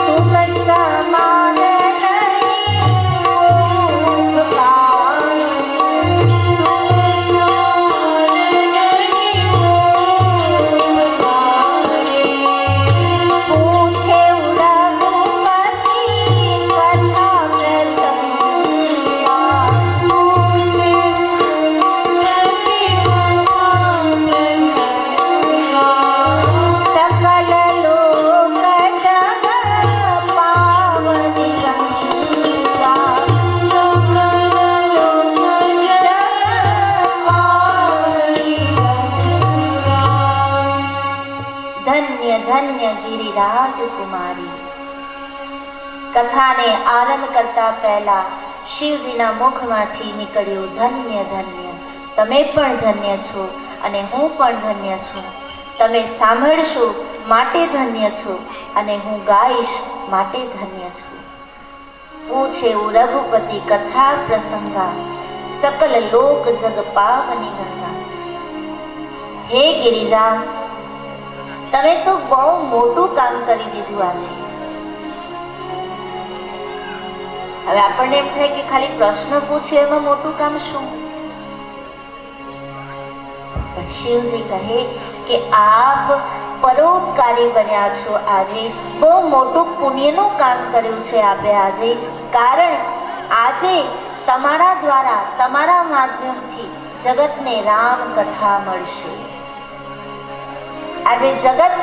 Speaker 2: તુમ સમાન નહીં ઉપકારી, રાજકુમારી. કથાને આરંભ કરતા પહેલા શિવજીના મુખમાંથી નીકળ્યું ધન્ય ધન્ય. તમે પણ ધન્ય છો અને હું પણ ધન્ય છું. તમે સાંભળશો માટે ધન્ય છો અને હું ગાઈશ માટે ધન્ય છું. પૂછે રઘુપતિ કથા પ્રસંગા, સકલ લોક જગ પાવની ગંગા. હે ગિરિજા, તમે તો બહુ મોટું કામ કરી દીધું આજે. હવે આપણને એમ થાય કે ખાલી પ્રશ્ન પૂછ્યો એમાં મોટું કામ શું? પણ શિવજી કહે કે આપ પરોપકારી બન્યા છો. આજે બહુ મોટું પુણ્યનું કામ કર્યું છે આપે આજે. કારણ આજે તમારા દ્વારા, તમારા માધ્યમથી જગતને રામ કથા મળશે. આજે જગત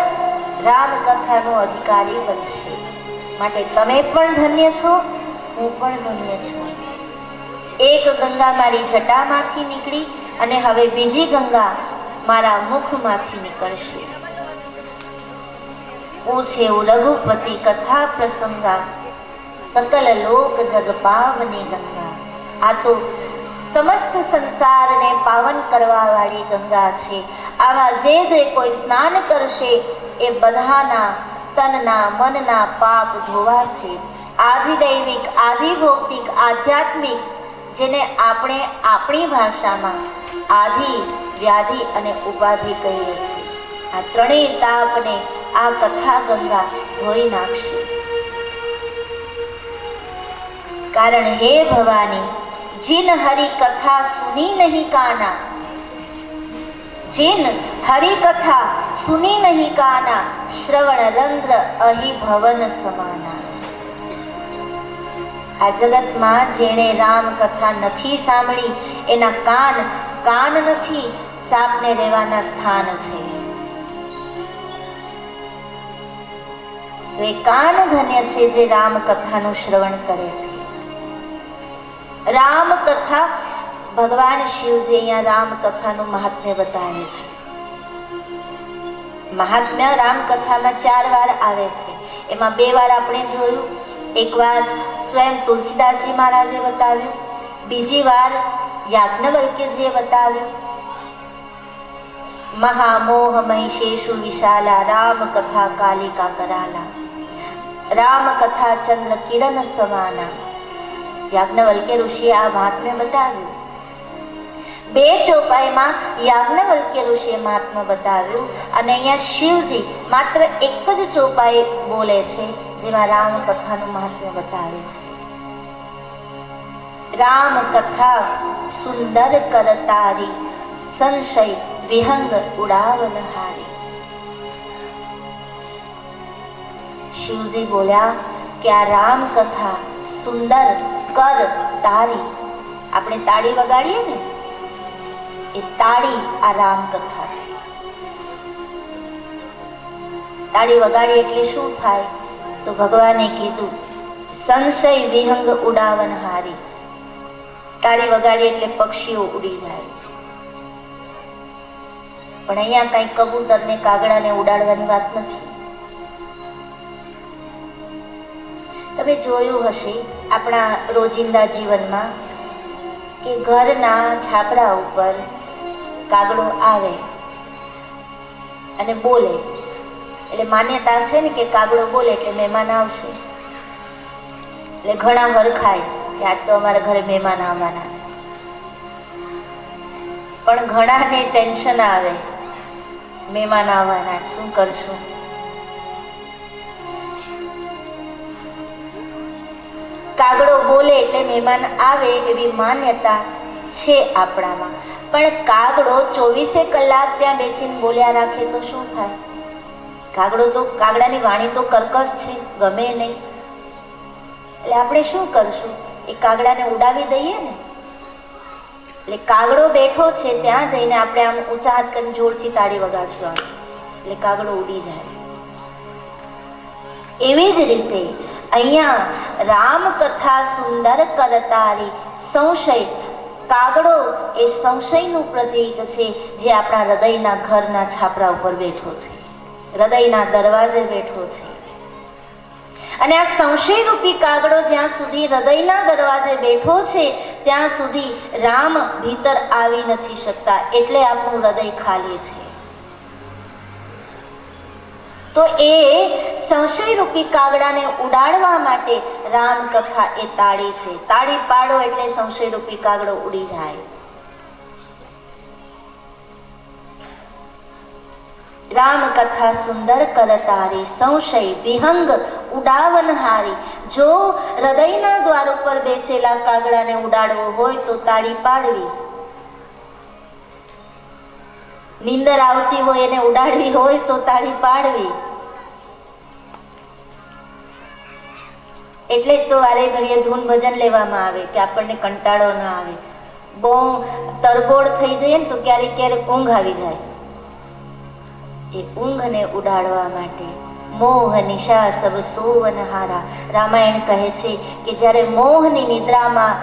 Speaker 2: રામ કથાનો અધિકારી બનશે. માટે તમે પણ ધન્ય છો, હું પણ ધન્ય છું. એક ગંગા મારી જટામાંથી નીકળી અને હવે બીજી ગંગા મારા મુખમાંથી નીકળશે. પૂછે રઘુપતિ કથા પ્રસંગા, સકલ લોક જગ પાવની ગંગા. આ તો સમસ્ત સંસારને પાવન કરવા વાળી ગંગા છે. આમાં જે કોઈ સ્નાન કરશે એ બધાના તનના મનના પાપ ધોવાશે. આધિદૈવિક, આધિભૌતિક, આધ્યાત્મિક, જેને આપણે આપણી ભાષામાં આધિ, વ્યાધિ અને ઉપાધિ કહીએ છીએ, આ ત્રણેય તાપને આ કથા ગંગા ધોઈ નાખશે. કારણ હે ભવાની, जिन हरि कथा सुनी नहीं काना, जिन हरि कथा सुनी नहीं काना, श्रवण रंध्र अहि भवन समाना. આ જગતમાં જેણે રામ કથા નથી સાંભળી એના કાન નથી, સાપને રહેવાના સ્થાન છે. એ કાન ધન્ય છે જે રામ કથાનું શ્રવણ કરે છે. રામ કથા, ભગવાન શિવજી અહીંયા રામ કથાનું મહાત્મ્ય બતાવે છે. મહાત્મ્ય રામ કથામાં 4 વાર આવે છે. એમાં 2 વાર આપણે જોયું. એક વાર સ્વયં તુલસીદાસજી મહારાજે બતાવ્યું, બીજી વાર યાજ્ઞવલ્ક્યજીએ બતાવ્યું. મહામોહ મહિષેષુ વિશાલા, રામ કથા કાલિકા કરાલા, રામ કથા ચંદ્ર કિરણ સમાના. યાજ્ઞવલ્ક્ય ઋષિએ આ મહાત્મ્ય બતાવ્યું. 2 ચોપાઈમાં યાજ્ઞવલ્ક્ય ઋષિએ મહાત્મ્ય બતાવ્યું અને અહીંયા શિવજી માત્ર એક જ ચોપાઈ બોલે છે જેમાં રામ કથાનું મહાત્મ્ય બતાવે છે. રામ કથા સુંદર કરતારી, સંશય વિહંગ ઉડાવનહારી. શિવજી બોલ્યા કે આ રામ કથા સુંદર કર તારી, આપણે તાળી વગાડીએ ને એ તાળી આ રામ કથા છે. તાળી વગાડી એટલે શું થાય? તો ભગવાને કીધું સંશય વિહંગ ઉડાવન હારી. તાળી વગાડી એટલે પક્ષીઓ ઉડી જાય. પણ અહીંયા કઈ કબૂતર ને કાગડાને ઉડાડવાની વાત નથી. તમે જોયું હશે આપણા રોજિંદા જીવનમાં કે ઘરના છાપરા ઉપર કાગડો આવે અને બોલે એટલે માન્યતા છે ને કે કાગડો બોલે એટલે મહેમાન આવશે. એટલે ઘણા હરખાય કે આજ તો અમારા ઘરે મહેમાન આવવાના છે. પણ ઘણાને ટેન્શન આવે, મહેમાન આવવાના, શું કરશું? કાગડો બોલે એટલે મહેમાન આવે એવી માન્યતા છે આપણામાં. પણ કાગડો 24 કલાક ત્યાં બેસીને બોલ્યા રાખે તો શું થાય? કાગડાની વાણી તો કર્કશ છે, ગમે નહીં. એટલે આપણે શું કરશું? એ કાગડાને ઉડાવી દઈએ ને. એટલે કાગડો બેઠો છે ત્યાં જઈને આપણે આમ ઊંચા હાથ કરીને જોરથી તાળી વગાડશું એટલે કાગડો ઉડી જાય. એવી જ રીતે અહીંયા રામ કથા સુંદર કરતારી, સંશય, કાગડો એ સંશયનું પ્રતીક છે જે આપણા હૃદયના ઘરના છાપરા ઉપર બેઠો છે, હૃદયના દરવાજે બેઠો છે. અને આ સંશયરૂપી કાગડો જ્યાં સુધી હૃદયના દરવાજે બેઠો છે ત્યાં સુધી રામ ભીતર આવી નથી શકતા. એટલે આપણું હૃદય ખાલી છે. તો એ સંશયરૂપી કાગડાને ઉડાડવા માટે રામકથા એ તાળી છે. તાળી પાડો એટલે સંશયરૂપી કાગડો ઉડી જાય. રામકથા સુંદર કરતારી, સંશય વિહંગ ઉડાવનહારી. જો હૃદયના દ્વાર ઉપર બેસેલા કાગડાને ઉડાડવો હોય તો તાળી પાડવી. નીંદર આવતી હોય એને ઉડાડવી હોય તો તાળી પાડવી. એટલે જ તો વારે ઘડીએ ધૂન ભજન લેવામાં આવે કે આપણને કંટાળો ન આવે. બહુ તરબોળ થઈ જઈએ ને તો ક્યારેક ક્યારેક ઊંઘ આવી જાય. એ ઊંઘને ઉડાડવા માટે મોહ નિશા સબ સોવનહારા. રામાયણ કહે છે કે જ્યારે મોહની નિદ્રામાં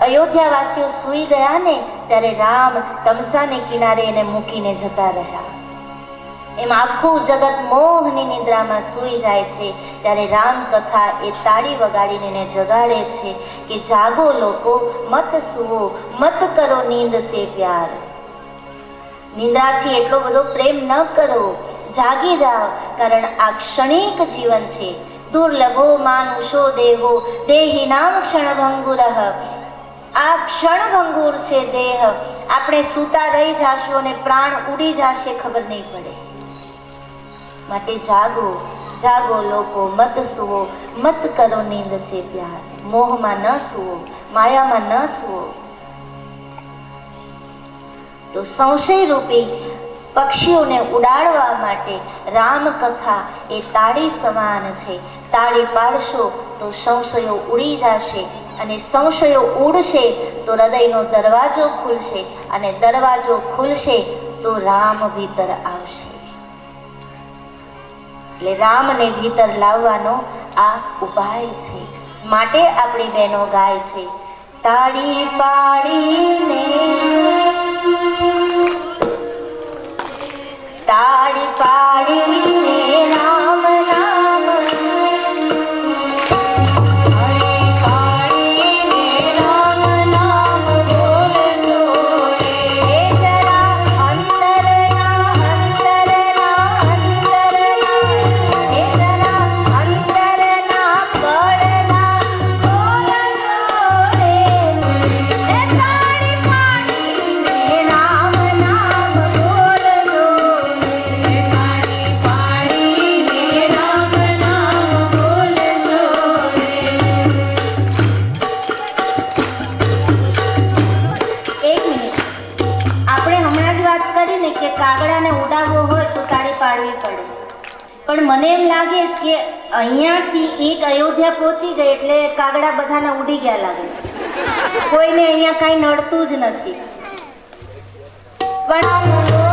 Speaker 2: અયોધ્યાવાસીઓ સૂઈ ગયા ને ત્યારે રામ તમસાને કિનારે એને મૂકીને જતા રહ્યા. એમ આખું જગત મોહની નિદ્રામાં સૂઈ જાય છે ત્યારે રામકથા એ તાળી વગાડીને એને જગાડે છે કે જાગો લોકો, મત સુવો, મત કરો નીંદ સે પ્યાર. નિંદ્રાથી એટલો બધો પ્રેમ ન કરો, જાગી જાઓ. કારણ આ ક્ષણિક જીવન છે. દુર્લભો માનુષો દેહો દેહી નામ ક્ષણભંગુરઃ. આ ક્ષણભંગુર છે દેહ. આપણે સૂતા રહી જાશું અને પ્રાણ ઉડી જશે, ખબર નહીં પડે. માટે જાગો, જાગો લોકો, મત સુવો, મત કરો નીંદ સે પ્યાર. મોહમાં ન સુવો, માયામાં ન સુવો. તો સંશયરૂપી પક્ષીઓને ઉડાડવા માટે રામકથા એ તાળી સમાન છે. તાળી પાડશો તો સંશયો ઉડી જશે, અને સંશયો ઉડશે તો હૃદયનો દરવાજો ખુલશે, અને દરવાજો ખુલશે તો રામ ભીતર આવશે. એટલે રામને ભીતર લાવવાનો આ ઉપાય છે. માટે આપણી બહેનો ગાય છે, તાળી પાડીને, તાળી પાડીને રામ નામ, તાળી પાડીને રામ નામ બોલજો રે. જરા અંતરના અંતરના અંતરના, હે જરા અંતરના કળના બોલજો રે. તાળી પાડીને રામ નામ બોલજો. કે કાગડાને ઉડાવવો હોય તો તાળી પાડવી પડે, પણ મને એમ લાગે છે કે અહીંયાથી ઈંટ અયોધ્યા પહોંચી ગઈ એટલે કાગડા બધાને ઉડી ગયા લાગે. કોઈને અહીંયા કાંઈ નડતું જ નથી. પણ